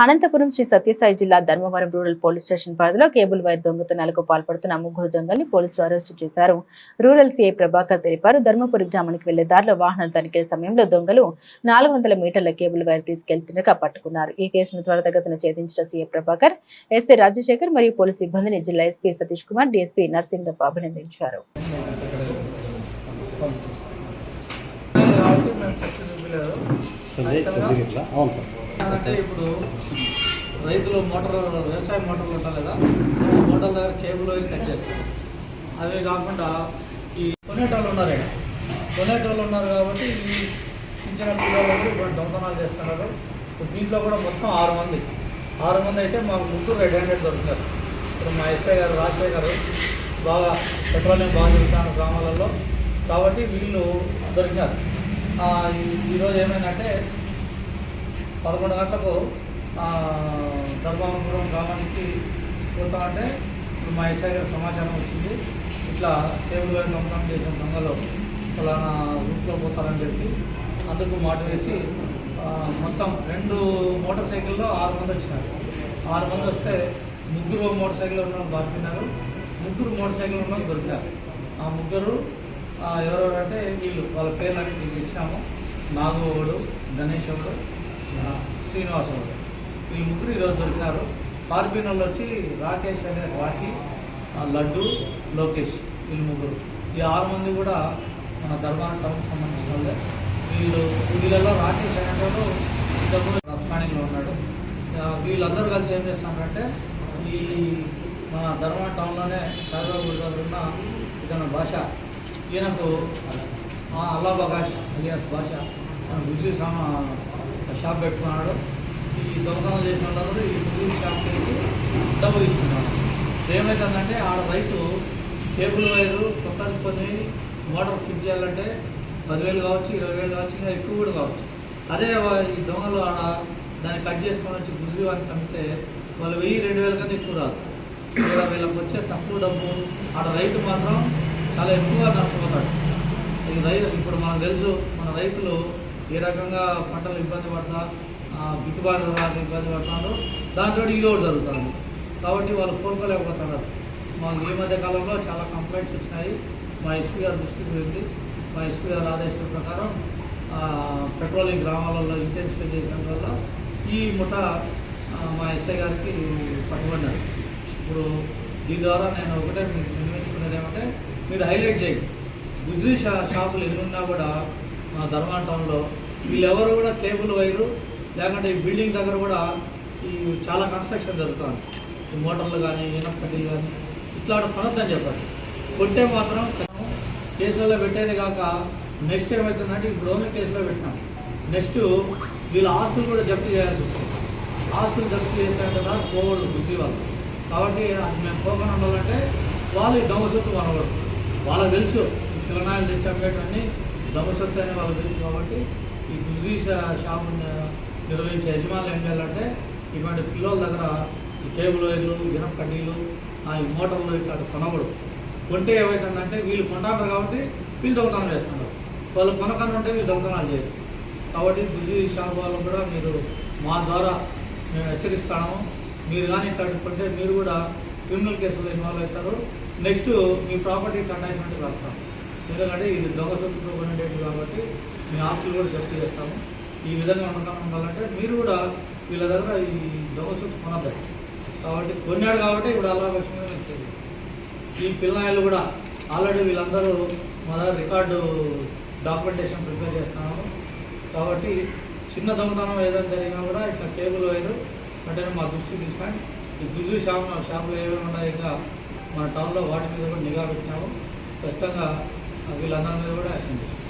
అనంతపురం శ్రీ సత్యసాయి జిల్లా Dharmavaram rural police station పరిధిలో cable wire దొంగతనాలకు పాల్పడుతున్న ముగ్గురు దొంగల్ని పోలీసులు అరెస్టు చేశారు. రూరల్ సీఐ ప్రభాకర్ తెలిపారు. ధర్మపురి గ్రామానికి వెళ్లే దారిలో వాహనాలు తనిఖీల సమయంలో దొంగలు 400 మీటర్ల కేబుల్ వైర్ తీసుకెళ్తుండగా పట్టుకున్నారు. ఈ కేసును త్వరితగతిన ఛేదించిన సీఐ ప్రభాకర్, ఎస్ఐ రాజశేఖర్ మరియు పోలీసు సిబ్బందిని జిల్లా ఎస్పీ సతీష్ కుమార్, డీఎస్పీ నర్సింగప్ప అభినందించారు. అంటే ఇప్పుడు రైతులు వ్యవసాయ మోటార్లు ఉంటాయి కదా, మోటార్ల దగ్గర కేబుల్ వైర్ కట్ చేస్తారు. అవే కాకుండా ఈ కొనేటోళ్ళు ఉన్నారు కాబట్టి ఈ చిన్న పిల్లలు ఇప్పుడు దొంగతనాలు చేస్తున్నారు. దీంట్లో కూడా మొత్తం 6 మంది అయితే మాకు ముగ్గురు రెడ్ హ్యాండెడ్ దొరుకుతారు. ఇప్పుడు మా ఎస్ఐ గారు రాజశేఖర్ గారు బాగా పెట్రోలింగ్ బాగా జరుగుతాను గ్రామాలలో, కాబట్టి వీళ్ళు దొరికినారు. ఈరోజు ఏమైందంటే 11 గంటలకు ధర్మవరం గ్రామానికి పోతామంటే ఇప్పుడు మా ఎస్ఐ గారికి సమాచారం వచ్చింది. ఇట్లా కేబుల్ వైర్ దొంగతనం చేసిన దొంగలు ఫలానా రూట్లో పోతారని చెప్పి అందుకు మాట వేసి మొత్తం 2 మోటార్ సైకిల్లో 6 మంది వచ్చినారు. 6 మంది వస్తే 3 మోటార్ సైకిల్ ఉన్న పారిపోయినారు, 3 మోటార్ సైకిల్ ఉన్న దొరికినారు. ఆ ముగ్గురు ఎవరెవరంటే వీళ్ళు వాళ్ళ పేర్లన్నీ మీకు ఇచ్చినాము. నాగోడు, గణేష్ ఒకడు, శ్రీనివాసరావు, వీళ్ళు ముగ్గురు ఈరోజు దొరికినారు. పారిపోయిన వాళ్ళు వచ్చి రాకేష్ అనే రాఖీ, లడ్డు, లోకేష్, వీళ్ళు ముగ్గురు. ఈ 6 మంది కూడా మన ధర్మాన టౌన్కి సంబంధించిన వాళ్ళే. వీళ్ళలో రాకేష్ అనేవాడు ఇంతకుముందు రాజస్థానిలో ఉన్నాడు. వీళ్ళందరూ కలిసి ఏం చేస్తారంటే ఈ మన ధర్మాన టౌన్లోనే సాయిబాబు గుడి దగ్గర ఉన్న ఇతను భాష, ఈయనకు అల్లా బగాష్ అలియాస్ భాష గుజీ షాప్ పెట్టుకున్నాడు. ఈ దొంగతనం చేసిన వాళ్ళు ఈ గుజీ షాప్ చేసి డబ్బు తీసుకున్నాడు. ఏమవుతుందంటే ఆడ రైతు కేబుల్ వైరు కొత్తది కొన్ని మోటార్ ఫిట్ చేయాలంటే 10,000 కావచ్చు, 20,000 కావచ్చు, ఇంకా ఎక్కువ కూడా కావచ్చు. అదే ఈ దొంగలు ఆడ దాన్ని కట్ చేసుకొని వచ్చి గుజీ వారికి అమ్మితే వాళ్ళు 1,000-2,000 కన్నా ఎక్కువ రాదు. వీళ్ళకి వచ్చే తక్కువ డబ్బు, ఆడ రైతు మాత్రం చాలా ఎక్కువగా నష్టపోతాడు. ఇప్పుడు మనకు తెలుసు మన రైతులు ఏ రకంగా పంటలు ఇబ్బంది పడతా, గిట్టుబాటు ధరలకు ఇబ్బంది పడుతున్నారు. దాంతో ఇది ఒకటి జరుగుతుంది కాబట్టి వాళ్ళు కోరుకోలేకపోతున్నారు. మాకు ఈ మధ్య కాలంలో చాలా కంప్లైంట్స్ వచ్చినాయి. మా ఎస్పీ గారి దృష్టికి వెళ్ళి మా ఎస్పీ గారి ఆదేశాల ప్రకారం పెట్రోలింగ్ గ్రామాలలో ఇంటెన్సిఫై చేసిన వల్ల ఈ ముఠ మా ఎస్ఐ గారికి పట్టుబడినారు. ఇప్పుడు దీని ద్వారా నేను ఒకటే మీకు నిర్ణయించుకునేది ఏమంటే మీరు హైలైట్ చేయండి. గుజరీ షాపులు ఎన్నున్నా కూడా మన ధర్మాన టౌన్లో వీళ్ళెవరు కూడా కేబుల్ వైరు లేకుంటే ఈ బిల్డింగ్ దగ్గర కూడా ఈ చాలా కన్స్ట్రక్షన్ జరుగుతుంది. ఈ మోటార్లు కానీ ఇనప కడ్డీలు కానీ ఇట్లా కొనొద్దని చెప్పండి. కొట్టే మాత్రం కేసులలో పెట్టేది కాక నెక్స్ట్ ఏమవుతుందంటే ఇప్పుడు ఓన్లీ కేసులో పెట్టినాం. నెక్స్ట్ వీళ్ళ ఆస్తులు కూడా జప్తు చేయాల్సి వస్తుంది. ఆస్తులు జప్తు చేసే కదా పోవడు గుజరీ వాళ్ళు. కాబట్టి అది మేము పోకుండా ఉండాలంటే వాళ్ళు ఈ దొంగ సొత్తు కొనకూడదు. వాళ్ళకి తెలుసు పిల్లనాయలు తెచ్చి అమ్మేటన్నీ దొంగ సొత్తు అని వాళ్ళకి తెలుసు. కాబట్టి ఈ గుజరీ షాపు నిర్వహించే యజమానులు ఏం చేయాలంటే ఇటువంటి పిల్లల దగ్గర ఈ కేబుల్ వైర్లు, ఇనప కడ్డీలు, ఈ మోటార్లు ఇట్లా కొనకూడదు. కొంటే ఏమవుతుందంటే వీళ్ళు కొంటారు కాబట్టి వీళ్ళు దొంగతనం చేస్తున్నారు. వాళ్ళు కొనకుండా ఉంటే వీళ్ళు దొంగతనాలు చేయరు. కాబట్టి గుజరీ షాప్ వాళ్ళు కూడా మీరు మా ద్వారా మేము హెచ్చరిస్తాము. మీరు కానీ ఇట్లా కొంటే మీరు కూడా క్రిమినల్ కేసులో ఇన్వాల్వ్ అవుతారు. నెక్స్ట్ మీ ప్రాపర్టీస్ అటాచ్మెంట్ రాస్తాం. ఎందుకంటే ఇది దొంగ సొత్తుతో కొనేటట్టు కాబట్టి మీ ఆస్తులు కూడా జప్తు చేస్తాము. ఈ విధంగా ఉండాలంటే మీరు కూడా వీళ్ళ దగ్గర ఈ దొంగ సొత్తు కొనద్దు. కాబట్టి కొన్నాడు కాబట్టి ఇప్పుడు అలా పక్షంగా వచ్చింది. ఈ పిల్లలు కూడా ఆల్రెడీ వీళ్ళందరూ మా దగ్గర రికార్డు డాక్యుమెంటేషన్ ప్రిపేర్ చేస్తున్నాము. కాబట్టి చిన్న దొంగతనం ఏదైనా జరిగినా కూడా ఇట్లా కేబుల్ వైరు అంటే మా దృష్టికి తీసాను. ఈ గుజరీ షాపులు ఏమేమి ఉన్నాయి ఇంకా మన టౌన్లో వాటి మీద కూడా నిఘా పెట్టినాము. ఖచ్చితంగా వీళ్ళందరి మీద కూడా యాక్షన్ తీసుకుంటాం.